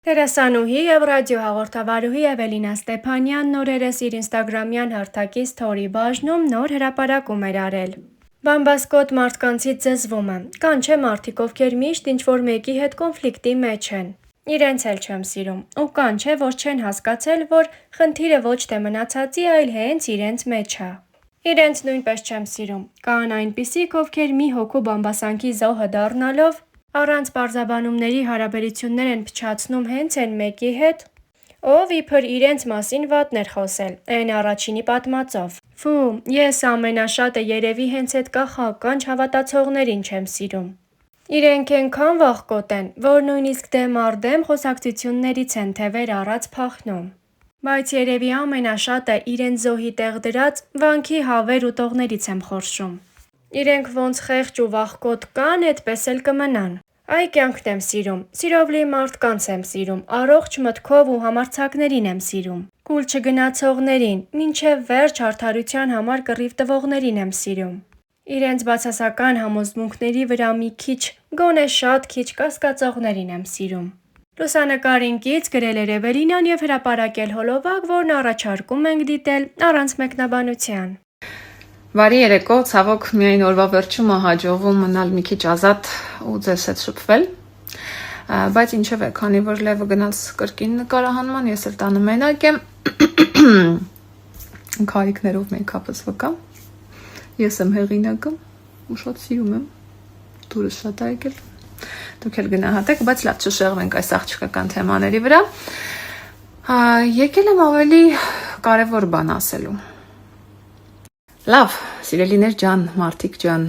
Դերասանուհի և ռադիոհաղորդավարուհի Էվելինա Ստեփանյանն օրերս իր ինստագրամյան հարթակի սթորի բաժնում նոր հրապարակում էր արել։ Բամբասկոտ մարդկանցից զզվում եմ, կան չէ մարդիկ, ովքեր միշտ ինչ-որ մեկի հետ կոնֆլիկտի մեջ են։ Իրենց էլ չեմ սիրում, ու կան չէ, որ չեն հասկացել, որ խնդիրը ոչ թե մնացածի, այլ հենց իրենց մեջ է։ Իրենց նույնպես չեմ սիրում, կան այնպիսիք, ովքեր մի հոգու բամբասանքի զոհը դառնալով առանց պարզաբանումների հարաբերություններ են փչացնում հենց այն մեկի հետ, ով իբր իրենց մասին վատն էր խոսել, այն առաջինի պատմածով։ Ֆու, ես ամենաշատը երևի հենց այդ կախակկանջ հավատացողներին չեմ սիրում։ Իրենք այնքան վախկոտ են, որ նույնիսկ դեմ առ դեմ խոսակցություններից են թևեր առած փախնում։ Բայց երևի ամենաշատը իրենց զոհի տեղ դրած վանքի հավեր ուտողներից եմ խորշում։ Իրենք ոնց խեղճ ու վախկոտ կան, այդպես էլ կմնան։ Այ կյանքն եմ սիրում, սիրով լի մարդկանց եմ սիրում, առողջ մտքով ու համարձակներին եմ սիրում, կուլ չգնացողներին, մինչև վերջ արդարության համար կռիվ տվողներին եմ սիրում։ Իրենց բացասական համոզմունքների վրա մի քիչ, գոնե շատ քիչ կասկածողներին եմ սիրում։ Լուսանկարին կից գրել էր Էվելինան և հրապարակել հոլովակ, որն առաջարկում ենք դիտել առանց մեկնաբանության։ Բարի երեկո, ցավոք միայն օրվա վերջումը հաջողվում մնալ մի քիչ ազատ ու ձեզ հետ շփվել, բայց ինչև է, քանի որ լևը գնաց կրկին նկարահանման, ես էլ տանը մենակ եմ, քարիքներով մեյքափս վկա, ես եմ հեղինակը ու շատ սիրում եմ, դուրս շատ է եկել, դուք էլ գնահատեք, բայց լավ չշեղվենք այս աղջկական թեմաների վրա, եկել եմ ավելի կարևոր բան ասելու։ Լավ, սիրելիներ ջան, մարդիկ ջան,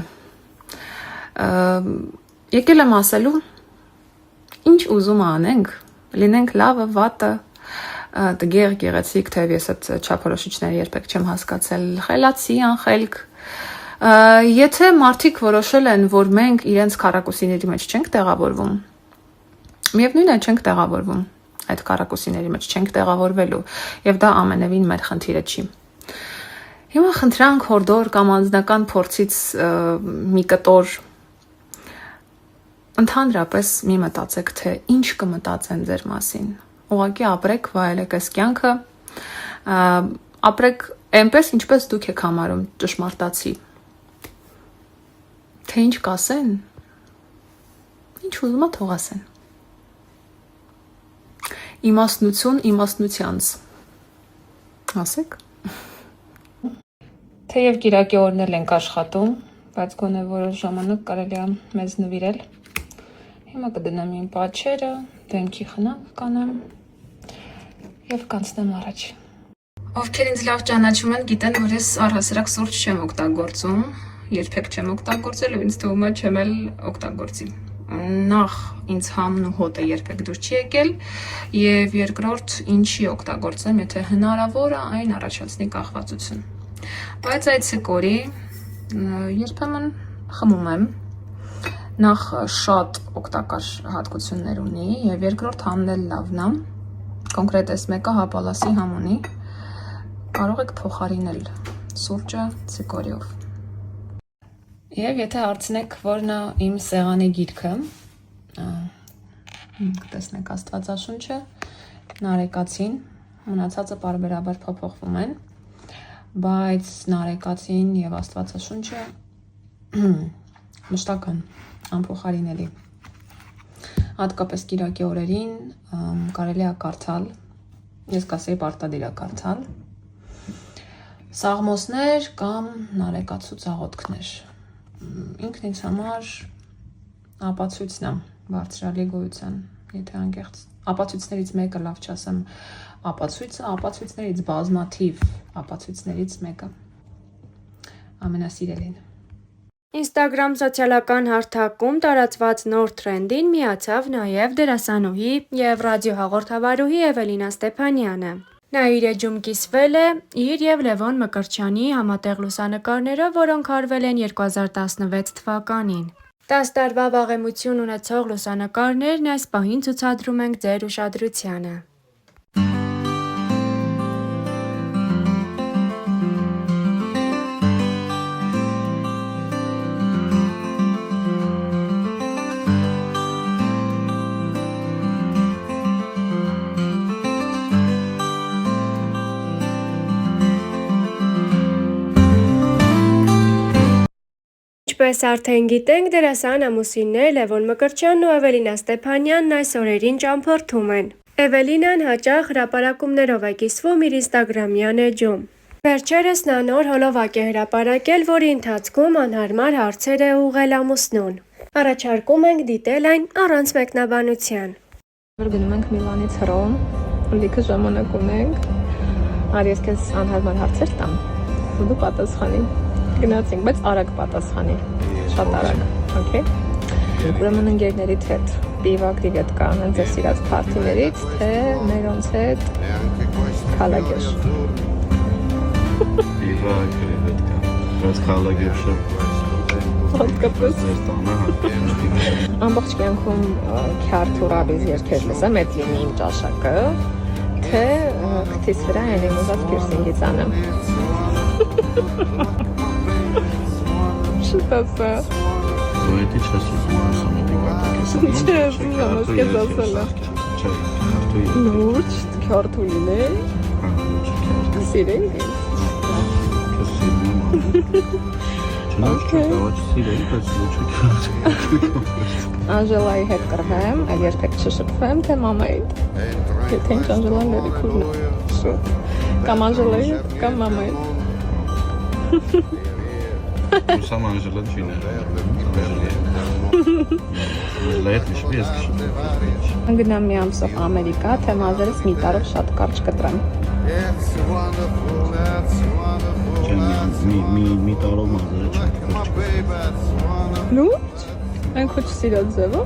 եկել եմ ասելու, ինչ ուզում անենք, լինենք լավը, վատը, տգեղ, գեղեցիկ, թեև ես այդ չափորոշիչները երբեք չեմ հասկացել, խելացի, անխելք, եթե մարդիկ որոշել են, որ մենք իրենց քառակուսիների մեջ չենք տեղավորվում, միևնույն է չենք տեղավորվում, այդ քառակուսիների մեջ չենք տեղավորվելու, և դա ամենևին մեր խնդիրը չի։ Հիմա խնդրանք հորդոր կամ անձնական փորձից մի կտոր ընդհանրապես մի մտածեք, թե ինչ կմտածեն ձեր մասին։ Ուղղակի ապրեք, վայելեք այս կյանքը, ապրեք այնպես, ինչպես դուք եք համարում ճշմարտացի։ Թե ինչ կասեն, ինչ ուզում ա թող ասեն։ Իմաստնություն իմաստնությանց։ Ասեք։ Թեև կիրակի օրն էլ ենք աշխատում, բայց գոնե որոշ ժամանակ կարելի է մեզ նվիրել։ Հիմա կդնեմ իմ պատչերը, դեմքի խնամք կանեմ և կանցնեմ առաջ։ Ովքեր ինձ լավ ճանաչում են, գիտեն, որ ես առհասարակ սուրճ չեմ օգտագործում, երբեք չեմ օգտագործել ու ինձ թվում է չեմ էլ օգտագործի։ Նախ ինձ համն ու հոտը երբեք դուր չի եկել և երկրորդ ինչի օգտագործեմ, եթե հնարավոր է այն առաջացնի կախվածություն։ Բայց այդ ցիկորի երբեմն խմում եմ, նախ շատ օգտակար հատկություններ ունի և երկրորդ համն էլ լավն է, կոնկրետ այս մեկը հապալասի համ ունի, կարող եք փոխարինել սուրճը ցիկորիով։ Եվ եթե հարցնեք որն է իմ սեղանի գիրքը, կտեսնեք Աստվածաշունչը, Նարեկացին, մնացածը պարբերաբար փոփոխվում են, բայց Նարեկացին և Աստվածաշունչը մշտական, անփոխարինելի։ Հատկապես կիրակի օրերին կարելի է կարդալ, ես կասեի պարտադիր է կարդալ, սաղմոսներ կամ նարեկացու ծաղոթքներ։ Ինքն ինձ համար ապացույցն է բարձրալի գոյության, եթե անկեղծ ապացույցներից մեկը, լավ չասեմ ապացույցը, ապացույցներից բազմաթիվ ապացույցներից մեկը, ամենասիրելին։ Ինստագրամ սոցիալական հարթակում տարածված նոր թրենդին միացավ նաև դերասանուհի և ռադիոհաղորդավարուհի Էվելինա Ստեփանյանը։ Նա իր էջում կիսվել է իր և Լևոն Մկրտչյանի համատեղ լուսանկարներով, որոնք արվել են 2016 թվականին։ 10 տարվա վաղեմություն ունեցող լուսանկարներն այս պահին ցուցադրում ենք ձեր ուշադրությանը։ Ինչպես արդեն գիտենք, դերասան ամուսիններ Լևոն Մկրտչյանն ու Էվելինա Ստեփանյանն այս օրերին ճամփորդում են։ Էվելինան հաճախ հրապարակումներով է կիսվում իր ինստագրամյան էջում։ Վերջերս նա նոր հոլովակ է հրապարակել, որի ընթացքում անհարմար հարցեր է ուղղել ամուսնուն։ Առաջարկում ենք դիտել այն առանց մեկնաբանության։ Գնում ենք Միլանից Հռոմ, լիքը ժամանակ ունենք։ Արի ես քեզ անհարմար հարցեր տամ, ու դու պատասխանի։ Գնացինք, բայց արագ պատասխանի, շատ արագ, օքեյ։ Ուրեմն ընկերներիդ հետ դիվակ կանեն ձեր սիրած փարթիներից, թե մերոնց հետ քալագեշ։ Դիվակ հետ կա, բայց քալագեշը Հատկապես ամբողջ կյանքում քյարթ ու ռաբիզ երգեր լսեմ, էդ լինի իմ ճաշակը, թե քթիս վրա են իմ ուզած պիրսինգից անեմ։ Շուտացա։ Դու էդի չես ուզում ասամետի կատակես։ Չես ուզում, ասկեզ ասելը։ Չէ, քյարթույի։ Լուրջ, քյարթու լինե։ Սիրենք ինձ։ Քեզ սիրում եմ։ Չնայած կարող սիրել, բայց ոչ քյարթ։ Անժելայի հետ կռվեմ, այլ երբեք չշփվեմ, թե մամայի։ Եթե ինչ Անժելան լրիքուրն է։ Շուտ։ Կամ Անժելայի, կամ մամայի։ Սամ Անժելան չի Լայդ միշտ ես քշում։ Գնամ մի ամսով Ամերիկա, թե մազերս մի տարով շատ կարճ կտրեմ։ Մի տարով մազերը չկրճ։ Լուրջ։ Այն քո չսիրած ձևը։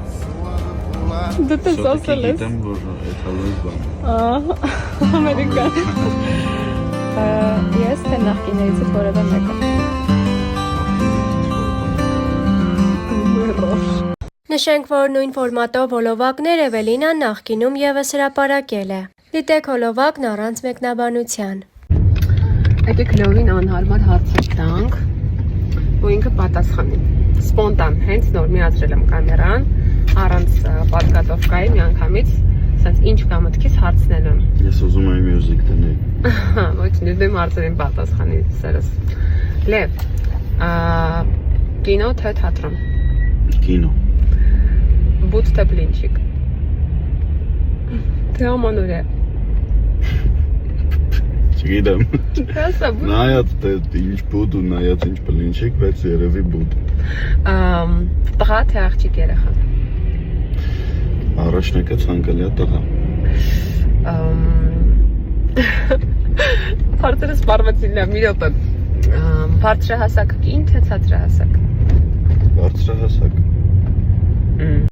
Դու տես ասել ես։ Գիտեմ, որ էթալոյի բան։ Ամերիկա։ Ես թե նախկիներից որևէ մեկը։ Նշենք, որ նույն ֆորմատով հոլովակներ Էվելինան նախկինում ևս հրապարակել է։ Դիտեք հոլովակն առանց մեկնաբանության։ Եկեք Լևոնին անհարմար հարցեր տանք, ու ինքը պատասխանի։ Սպոնտան, հենց նոր միացրել եմ կամերան, առանց պատկատովկայի միանգամից, ասած ինչ կա մտքիս հարցնելու եմ։ Ես ուզում եմ մյուզիկ դնել։ Ոչ, դեմ հարցերին պատասխանի սերս։ Լև, կինո թե թատրոն։ Կինո։ Բուտ թե բլինչիկ։ Թե ամանորյա։ Չգիտեմ։ Հեսա բուտ։ Նայած թե ինչ բուտ ու նայած ինչ բլինչիկ, բայց երևի բուտ։ Տղա թե աղջիկ երեխա։ Առաջնակը ցանկալիա տղա։ Հարցերը սպառվեցին լավ, մի րոպե։ Բարձրահասակ կին թե ցածրահասակ։ Բարձրահասակ։